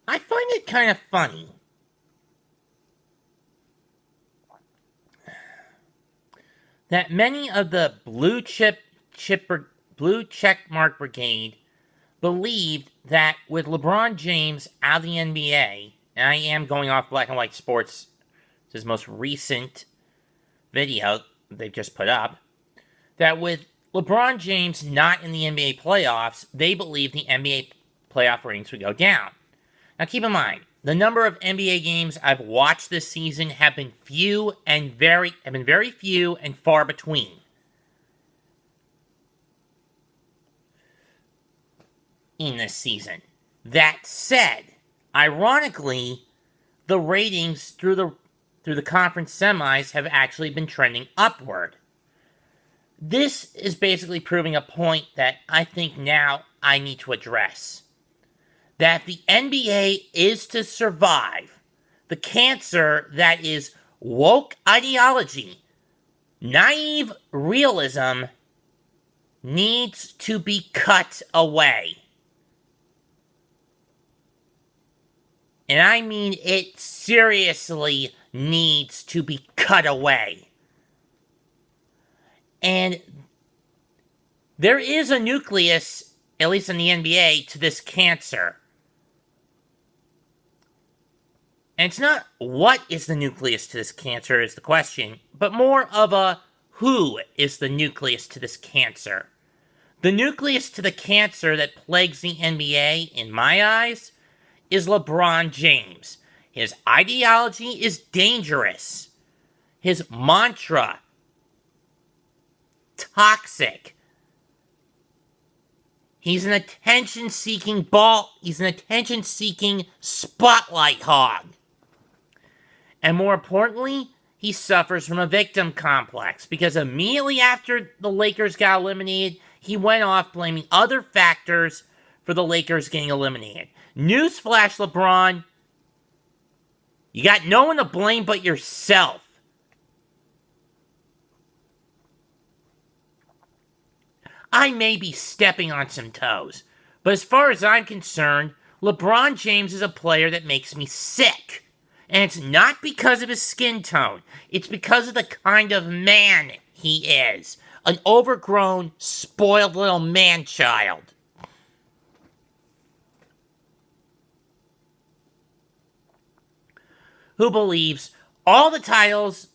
I find it kind of funny that many of the blue check mark brigade believed that with LeBron James out of the NBA, and I am going off Black and White Sports, his most recent video they've just put up, that with LeBron James not in the NBA playoffs, they believe the NBA playoff ratings would go down. Now keep in mind, the number of NBA games I've watched this season have been very few and far between. In this season. That said, ironically, the ratings through the conference semis have actually been trending upward. This is basically proving a point that I think now I need to address. That if the NBA is to survive the cancer that is woke ideology, naive realism needs to be cut away. And I mean it seriously needs to be cut away. And there is a nucleus, at least in the NBA, to this cancer. And it's not what is the nucleus to this cancer is the question, but more of a who is the nucleus to this cancer. The nucleus to the cancer that plagues the NBA, in my eyes, is LeBron James. His ideology is dangerous. His mantra, toxic. He's an attention-seeking He's an attention-seeking spotlight hog. And more importantly, he suffers from a victim complex because immediately after the Lakers got eliminated, he went off blaming other factors for the Lakers getting eliminated. Newsflash, LeBron, you got no one to blame but yourself. I may be stepping on some toes, but as far as I'm concerned, LeBron James is a player that makes me sick. And it's not because of his skin tone. It's because of the kind of man he is. An overgrown, spoiled little man-child. Who believes all the titles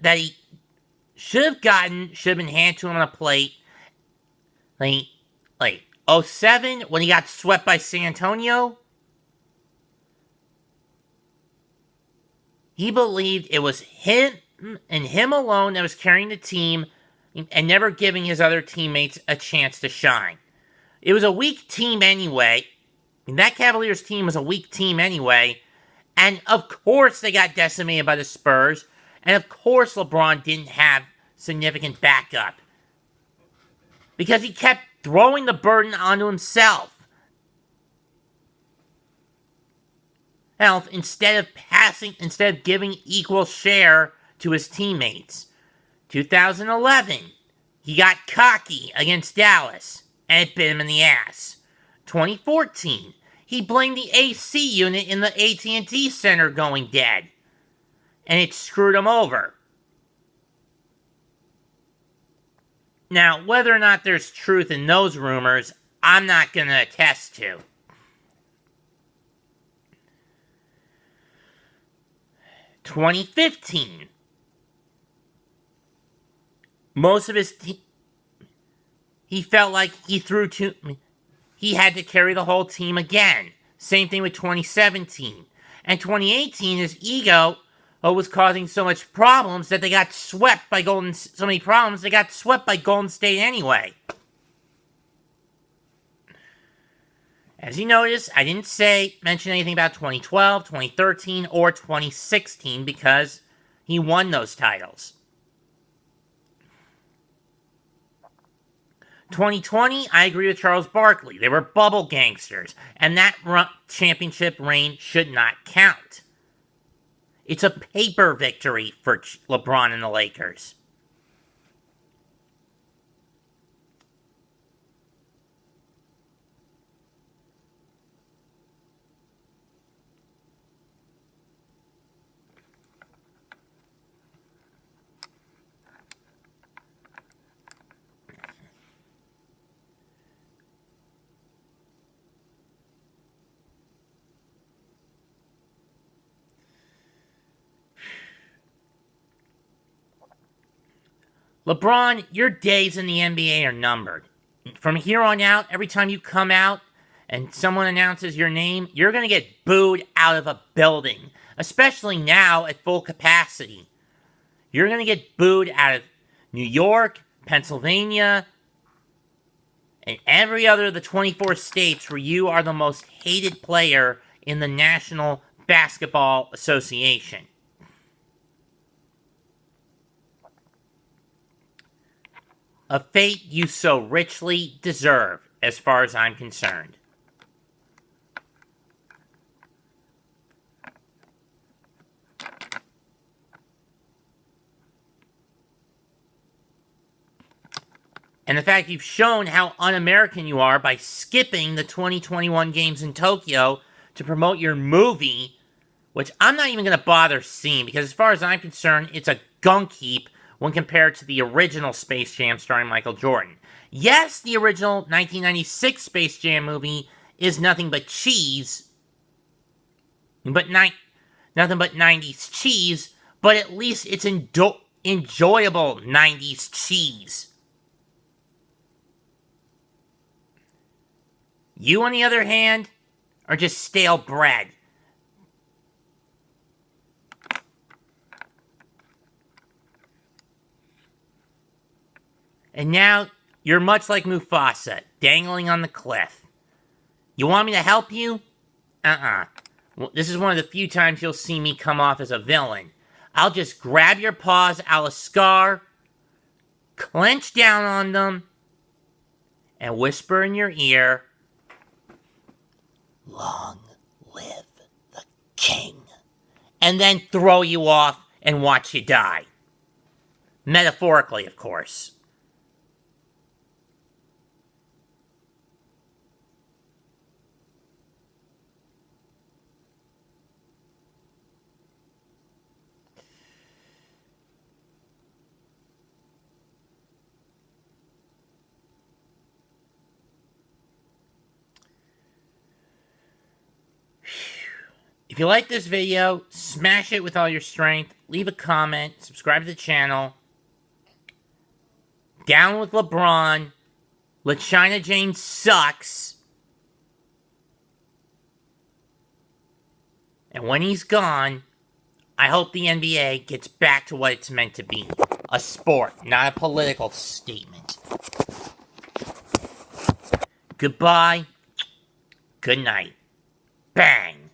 that he should have gotten should have been handed to him on a plate. Like 07, when he got swept by San Antonio, he believed it was him and him alone that was carrying the team and never giving his other teammates a chance to shine. It was a weak team anyway. And that Cavaliers team was a weak team anyway. And of course they got decimated by the Spurs. And of course LeBron didn't have significant backup. Because he kept throwing the burden onto himself. Instead of giving equal share to his teammates. 2011, he got cocky against Dallas, and it bit him in the ass. 2014, he blamed the AC unit in the AT&T Center going dead, and it screwed him over. Now, whether or not there's truth in those rumors, I'm not going to attest to. 2015. Most of his he felt like he had to carry the whole team again. Same thing with 2017. And 2018, his ego was causing so much problems that they got swept by Golden State anyway. As you notice, I didn't mention anything about 2012, 2013, or 2016 because he won those titles. 2020, I agree with Charles Barkley. They were bubble gangsters, and that championship reign should not count. It's a paper victory for LeBron and the Lakers. LeBron, your days in the NBA are numbered. From here on out, every time you come out and someone announces your name, you're going to get booed out of a building, especially now at full capacity. You're going to get booed out of New York, Pennsylvania, and every other of the 24 states where you are the most hated player in the National Basketball Association. A fate you so richly deserve, as far as I'm concerned. And the fact you've shown how un-American you are by skipping the 2021 games in Tokyo to promote your movie, which I'm not even going to bother seeing, because as far as I'm concerned, it's a gunk heap when compared to the original Space Jam starring Michael Jordan. Yes, the original 1996 Space Jam movie is nothing but cheese, nothing but 90s cheese, but at least it's enjoyable 90s cheese. You, on the other hand, are just stale bread. And now, you're much like Mufasa, dangling on the cliff. You want me to help you? Well, this is one of the few times you'll see me come off as a villain. I'll just grab your paws a la Scar, clench down on them, and whisper in your ear, "Long live the king," and then throw you off and watch you die. Metaphorically, of course. If you like this video, smash it with all your strength, leave a comment, subscribe to the channel. Down with LeBron. LaChina James sucks. And when he's gone, I hope the NBA gets back to what it's meant to be. A sport, not a political statement. Goodbye. Good night. Bang.